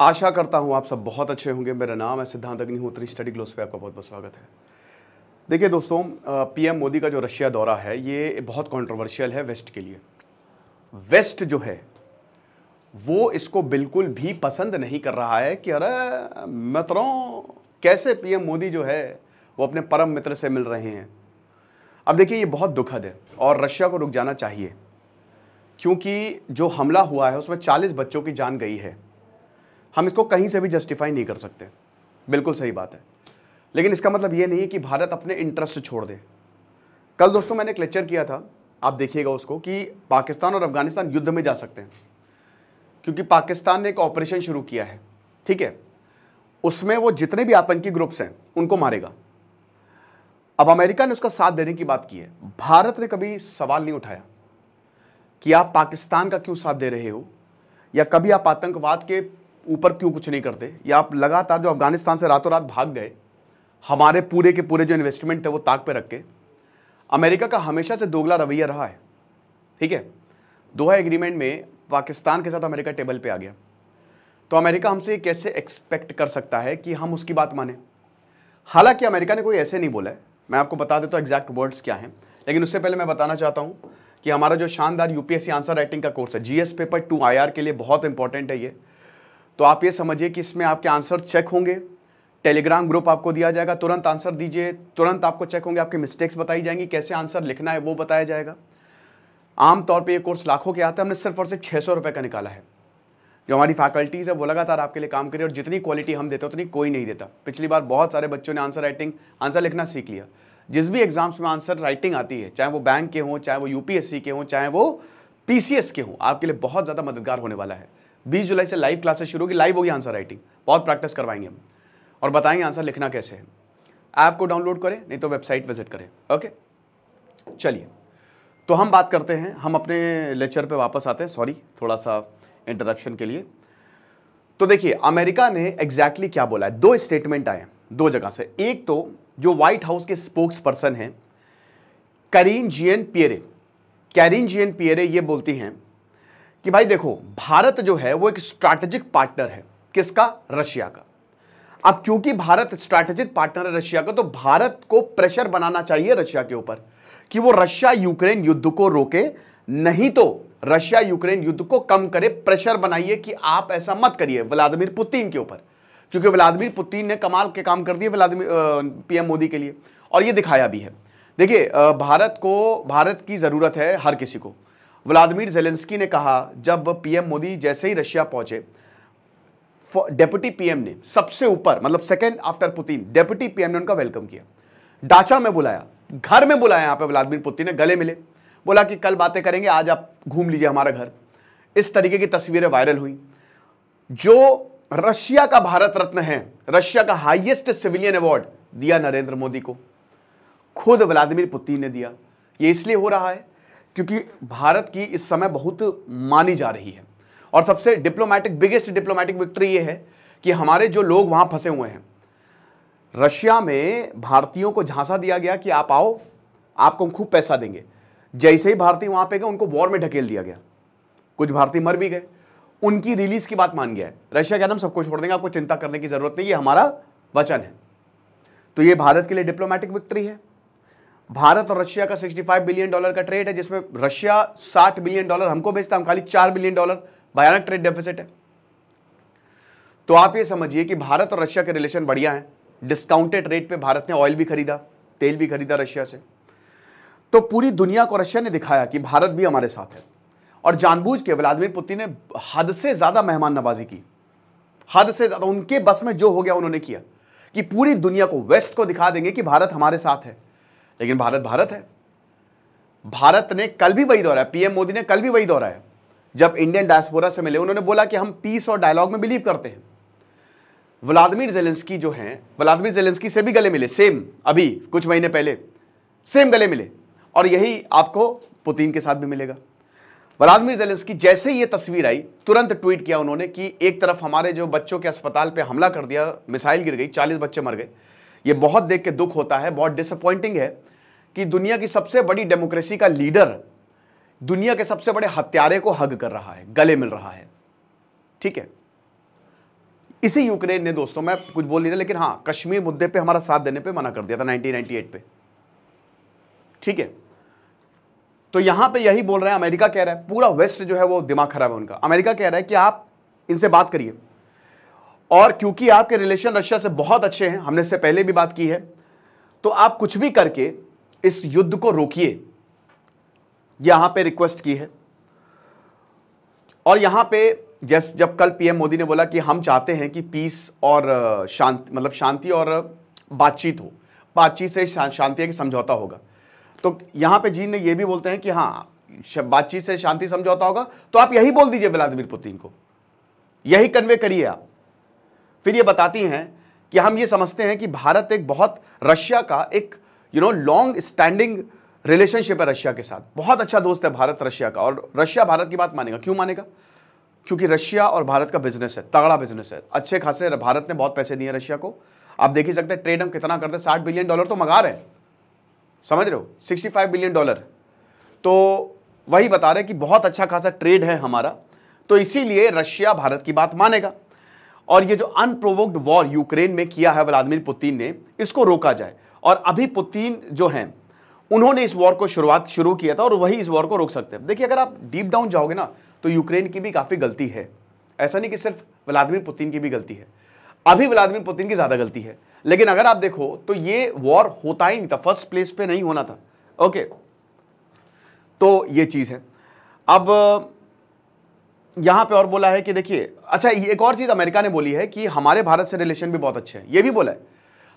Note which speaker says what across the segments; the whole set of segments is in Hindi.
Speaker 1: आशा करता हूं आप सब बहुत अच्छे होंगे। मेरा नाम है सिद्धांत अग्निहोत्री, स्टडी ग्लोस पे आपका बहुत बहुत स्वागत है। देखिए दोस्तों, पीएम मोदी का जो रशिया दौरा है ये बहुत कंट्रोवर्शियल है वेस्ट के लिए। वेस्ट जो है वो इसको बिल्कुल भी पसंद नहीं कर रहा है कि अरे मित्रों, कैसे पीएम मोदी जो है वो अपने परम मित्र से मिल रहे हैं। अब देखिए ये बहुत दुखद है और रशिया को रुक जाना चाहिए, क्योंकि जो हमला हुआ है उसमें 40 बच्चों की जान गई है। हम इसको कहीं से भी जस्टिफाई नहीं कर सकते, बिल्कुल सही बात है। लेकिन इसका मतलब ये नहीं है कि भारत अपने इंटरेस्ट छोड़ दे। कल दोस्तों मैंने एक लेक्चर किया था, आप देखिएगा उसको, कि पाकिस्तान और अफगानिस्तान युद्ध में जा सकते हैं, क्योंकि पाकिस्तान ने एक ऑपरेशन शुरू किया है, ठीक है। उसमें वो जितने भी आतंकी ग्रुप्स हैं उनको मारेगा। अब अमेरिका ने उसका साथ देने की बात की है। भारत ने कभी सवाल नहीं उठाया कि आप पाकिस्तान का क्यों साथ दे रहे हो, या कभी आप आतंकवाद के ऊपर क्यों कुछ नहीं करते, या आप लगातार जो अफगानिस्तान से रातों रात भाग गए, हमारे पूरे के पूरे जो इन्वेस्टमेंट है वो ताक पे रख के। अमेरिका का हमेशा से दोगला रवैया रहा है, ठीक है। दोहा एग्रीमेंट में पाकिस्तान के साथ अमेरिका टेबल पे आ गया, तो अमेरिका हमसे कैसे एक्सपेक्ट कर सकता है कि हम उसकी बात माने। हालांकि अमेरिका ने कोई ऐसे नहीं बोला है, मैं आपको बता देता हूं एग्जैक्ट वर्ड्स क्या हैं। लेकिन उससे पहले मैं बताना चाहता हूं कि हमारा जो शानदार यूपीएससी आंसर राइटिंग का कोर्स है, जीएस पेपर 2 आईआर के लिए बहुत इंपॉर्टेंट है ये। तो आप ये समझिए कि इसमें आपके आंसर चेक होंगे, टेलीग्राम ग्रुप आपको दिया जाएगा, तुरंत आंसर दीजिए, तुरंत आपको चेक होंगे, आपके मिस्टेक्स बताई जाएंगी, कैसे आंसर लिखना है वो बताया जाएगा। आमतौर पे ये कोर्स लाखों के आते हैं, हमने सिर्फ और सिर्फ 600 रुपये का निकाला है। जो हमारी फैकल्टीज है वो लगातार आपके लिए काम करिए, और जितनी क्वालिटी हम देते हैं उतनी कोई नहीं देता। पिछली बार बहुत सारे बच्चों ने आंसर राइटिंग, आंसर लिखना सीख लिया। जिस भी एग्जाम्स में आंसर राइटिंग आती है, चाहे वो बैंक के हों, चाहे वो यूपीएससी के हों, चाहे वो पीसीएस के हों, आपके लिए बहुत ज़्यादा मददगार होने वाला है। 20 जुलाई से लाइव क्लासेस शुरू होगी, लाइव होगी आंसर राइटिंग, बहुत प्रैक्टिस करवाएंगे हम और बताएंगे आंसर लिखना कैसे है। ऐप को डाउनलोड करें, नहीं तो वेबसाइट विजिट करें। ओके, चलिए तो हम बात करते हैं, हम अपने लेक्चर पे वापस आते हैं। सॉरी थोड़ा सा इंटरप्शन के लिए। तो देखिए अमेरिका ने एग्जैक्टली क्या बोला है। 2 स्टेटमेंट आए दो जगह से। एक तो जो व्हाइट हाउस के स्पोक्स पर्सन हैं कैरीन जीएन पियरे, ये बोलती हैं कि भाई देखो, भारत जो है वो एक स्ट्रैटेजिक पार्टनर है। किसका? रशिया का। अब क्योंकि भारत स्ट्रैटेजिक पार्टनर है रशिया का, तो भारत को प्रेशर बनाना चाहिए रशिया के ऊपर कि वो रशिया यूक्रेन युद्ध को रोके, नहीं तो रशिया यूक्रेन युद्ध को कम करे। प्रेशर बनाइए कि आप ऐसा मत करिए व्लादिमीर पुतिन के ऊपर, क्योंकि व्लादिमीर पुतिन ने कमाल के काम कर दिए पीएम मोदी के लिए, और ये दिखाया भी है। देखिए भारत की जरूरत है हर किसी को। व्लादिमीर जेलेंस्की ने कहा, जब पीएम मोदी जैसे ही रशिया पहुंचे, डेप्यूटी पीएम ने सबसे ऊपर, मतलब second after Putin, deputy PM ने उनका वेलकम किया। डाचा में बुलाया, घर में बुलाया, यहाँ पे व्लादिमीर पुतिन ने, गले मिले, बोला कि कल बातें करेंगे, आज आप घूम लीजिए हमारा घर। इस तरीके की तस्वीरें वायरल हुई। जो रशिया का भारत रत्न है, रशिया का हाईएस्ट सिविलियन अवार्ड दिया नरेंद्र मोदी को, खुद व्लादिमीर पुतिन ने दिया। ये इसलिए हो रहा है क्योंकि भारत की इस समय बहुत मानी जा रही है, और सबसे बिगेस्ट डिप्लोमैटिक विक्ट्री ये है कि हमारे जो लोग वहां फंसे हुए हैं रशिया में, भारतीयों को झांसा दिया गया कि आप आओ, आपको हम खूब पैसा देंगे। जैसे ही भारतीय वहां पे गए, उनको वॉर में ढकेल दिया गया। कुछ भारतीय मर भी गए, उनकी रिलीज की बात मान गया है रशिया। क्या, हम सबको छोड़ देंगे, आपको चिंता करने की जरूरत नहीं, ये हमारा वचन है। तो ये भारत के लिए डिप्लोमैटिक विक्ट्री है। भारत और रशिया का $65 बिलियन का ट्रेड है, जिसमें रशिया $60 बिलियन हमको बेचता, हम खाली $4 बिलियन, भयानक ट्रेड डेफिसिट है। तो आप ये समझिए कि भारत और रशिया के रिलेशन बढ़िया है। डिस्काउंटेड रेट पे भारत ने ऑयल भी खरीदा, तेल भी खरीदा रशिया से। तो पूरी दुनिया को रशिया ने दिखाया कि भारत भी हमारे साथ है, और जानबूझ के व्लादिमीर पुतिन ने हद से ज्यादा मेहमान नवाजी की, हद से ज्यादा। उनके बस में जो हो गया उन्होंने किया कि पूरी दुनिया को, वेस्ट को दिखा देंगे कि भारत हमारे साथ है। लेकिन भारत है। भारत ने कल भी वही दोहराया, पीएम मोदी ने कल भी वही दोहराया। जब इंडियन डायस्पोरा से मिले, उन्होंने बोला कि हम पीस और डायलॉग में बिलीव करते हैं। व्लादिमीर जेलेंस्की जो हैं, व्लादिमीर जेलेंस्की से भी गले मिले, सेम, अभी कुछ महीने पहले सेम गले मिले, और यही आपको पुतिन के साथ भी मिलेगा। व्लादिमीर जेलेंस्की जैसे ही ये तस्वीर आई, तुरंत ट्वीट किया उन्होंने कि एक तरफ हमारे जो बच्चों के अस्पताल पे हमला कर दिया, मिसाइल गिर गई, 40 बच्चे मर गए। ये बहुत देख के दुख होता है, बहुत डिसअपॉइंटिंग है कि दुनिया की सबसे बड़ी डेमोक्रेसी का लीडर दुनिया के सबसे बड़े हत्यारे को हग कर रहा है, गले मिल रहा है। ठीक है, इसी यूक्रेन ने दोस्तों, मैं कुछ बोल नहीं रहा, लेकिन हाँ कश्मीर मुद्दे पे हमारा साथ देने पे मना कर दिया था 1998 पे, ठीक है। तो यहां पे यही बोल रहे हैं, अमेरिका कह रहा है, पूरा वेस्ट जो है वो दिमाग खराब है उनका। अमेरिका कह रहा है कि आप इनसे बात करिए, और क्योंकि आपके रिलेशन रशिया से बहुत अच्छे हैं, हमने इससे पहले भी बात की है, तो आप कुछ भी करके इस युद्ध को रोकिए, यहां पे रिक्वेस्ट की है। और यहां पे जैसे जब कल पीएम मोदी ने बोला कि हम चाहते हैं कि पीस और शांति, मतलब शांति और बातचीत हो, बातचीत से शांति की समझौता होगा, तो यहां पे जी ने ये भी बोलते हैं कि हाँ बातचीत से शांति समझौता होगा, तो आप यही बोल दीजिए व्लादिमीर पुतिन को, यही कन्वे करिए आप। फिर ये बताती हैं कि हम ये समझते हैं कि भारत एक बहुत रशिया का एक लॉन्ग स्टैंडिंग रिलेशनशिप है रशिया के साथ, बहुत अच्छा दोस्त है भारत रशिया का, और रशिया भारत की बात मानेगा। क्यों मानेगा? क्योंकि रशिया और भारत का बिजनेस है, तगड़ा बिजनेस है, अच्छे खासे, भारत ने बहुत पैसे दिए रशिया को, आप देख ही सकते हैं ट्रेड हम कितना करते हैं, $60 बिलियन तो मंगा रहे हैं, समझ रहे हो, $65 बिलियन। तो वही बता रहे कि बहुत अच्छा खासा ट्रेड है हमारा, तो इसीलिए रशिया भारत की बात मानेगा। और ये जो अनप्रोवोक्ड वॉर यूक्रेन में किया है व्लादिमीर पुतिन ने, इसको रोका जाए। और अभी पुतिन जो हैं उन्होंने इस वॉर को शुरू किया था, और वही इस वॉर को रोक सकते हैं। देखिए, अगर आप डीप डाउन जाओगे ना, तो यूक्रेन की भी काफी गलती है, ऐसा नहीं कि सिर्फ व्लादिमीर पुतिन की भी गलती है, अभी व्लादिमीर पुतिन की ज्यादा गलती है। लेकिन अगर आप देखो तो ये वॉर होता ही नहीं था, फर्स्ट प्लेस पे नहीं होना था। ओके, तो ये चीज है। अब यहां पे और बोला है कि देखिए, अच्छा एक और चीज अमेरिका ने बोली है कि हमारे भारत से रिलेशन भी बहुत अच्छे हैं, ये भी बोला है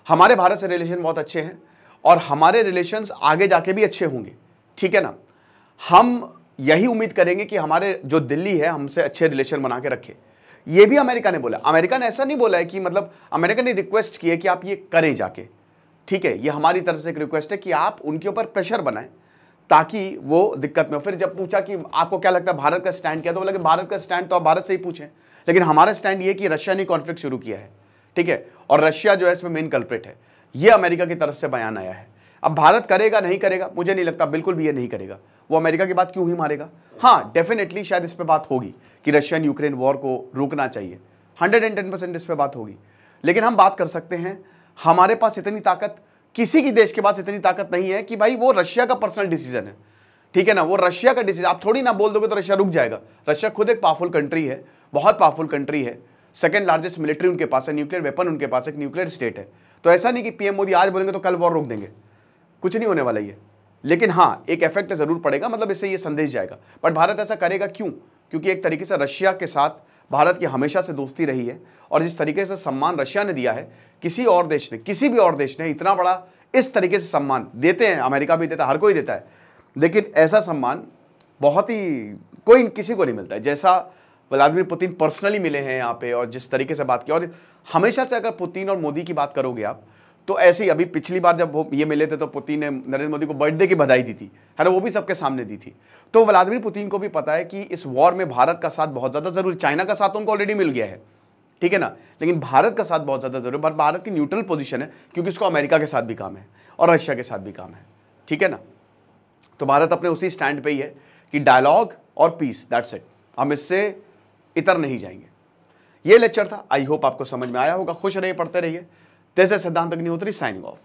Speaker 1: हमारे भारत से रिलेशन बहुत अच्छे हैं, और हमारे रिलेशंस आगे जाके भी अच्छे होंगे, ठीक है ना। हम यही उम्मीद करेंगे कि हमारे जो दिल्ली है हमसे अच्छे रिलेशन बना के रखे, ये भी अमेरिका ने बोला। अमेरिका ने ऐसा नहीं बोला है कि, मतलब अमेरिका ने रिक्वेस्ट की है कि आप ये करें जाके, ठीक है, ये हमारी तरफ से एक रिक्वेस्ट है कि आप उनके ऊपर प्रेशर बनाएं ताकि वो दिक्कत में हो। फिर जब पूछा कि आपको क्या लगता है भारत का स्टैंड क्या, तो बोला कि भारत का स्टैंड तो आप भारत से ही पूछें, लेकिन हमारा स्टैंड ये कि रशिया ने कॉन्फ्लिक्ट शुरू किया है, ठीक है, और रशिया जो है इसमें मेन कल्प्रिट है, ये अमेरिका की तरफ से बयान आया है। अब भारत करेगा नहीं करेगा, मुझे नहीं लगता, बिल्कुल भी ये नहीं करेगा, वो अमेरिका की बात क्यों ही मारेगा। हाँ डेफिनेटली शायद इस पे बात होगी कि रशियन यूक्रेन वॉर को रोकना चाहिए, 110% इस पे बात होगी। लेकिन हम बात कर सकते हैं, हमारे पास इतनी ताकत, किसी की देश के पास इतनी ताकत नहीं है कि भाई वो रशिया का पर्सनल डिसीजन है, ठीक है ना, वो रशिया का डिसीजन, आप थोड़ी ना बोल दोगे तो रशिया रुक जाएगा। रशिया खुद एक पावरफुल कंट्री है, बहुत पावरफुल कंट्री है, सेकंड लार्जेस्ट मिलिट्री उनके पास है, न्यूक्लियर वेपन उनके पास, एक न्यूक्लियर स्टेट है। तो ऐसा नहीं कि पीएम मोदी आज बोलेंगे तो कल वॉर रोक देंगे, कुछ नहीं होने वाला ये। लेकिन हाँ एक इफेक्ट जरूर पड़ेगा, मतलब इससे ये संदेश जाएगा। बट भारत ऐसा करेगा क्यों? क्योंकि एक तरीके से रशिया के साथ भारत की हमेशा से दोस्ती रही है, और जिस तरीके से सम्मान रशिया ने दिया है, किसी और देश ने, किसी भी और देश ने इतना बड़ा इस तरीके से सम्मान देते हैं, अमेरिका भी देता है, हर कोई देता है, लेकिन ऐसा सम्मान बहुत ही कोई किसी को नहीं मिलता है जैसा व्लादिमीर पुतिन पर्सनली मिले हैं यहाँ पे, और जिस तरीके से बात की। और हमेशा से अगर पुतिन और मोदी की बात करोगे आप, तो ऐसे ही अभी पिछली बार जब वो ये मिले थे तो पुतिन ने नरेंद्र मोदी को बर्थडे की बधाई दी थी, है ना, वो भी सबके सामने दी थी। तो व्लादिमीर पुतिन को भी पता है कि इस वॉर में भारत का साथ बहुत ज्यादा जरूरी, चाइना का साथ उनको ऑलरेडी मिल गया है, ठीक है ना, लेकिन भारत का साथ बहुत ज्यादा जरूरी। बट भारत की न्यूट्रल पोजीशन है, क्योंकि उसको अमेरिका के साथ भी काम है और रशिया के साथ भी काम है, ठीक है ना। तो भारत अपने उसी स्टैंड पे ही है कि डायलॉग और पीस, दैट्स इट, हम इससे इतर नहीं जाएंगे। ये लेक्चर था, आई होप आपको समझ में आया होगा। खुश रहिए, पढ़ते रहिए। दिस इज सिद्धांत अग्निहोत्री साइनिंग ऑफ।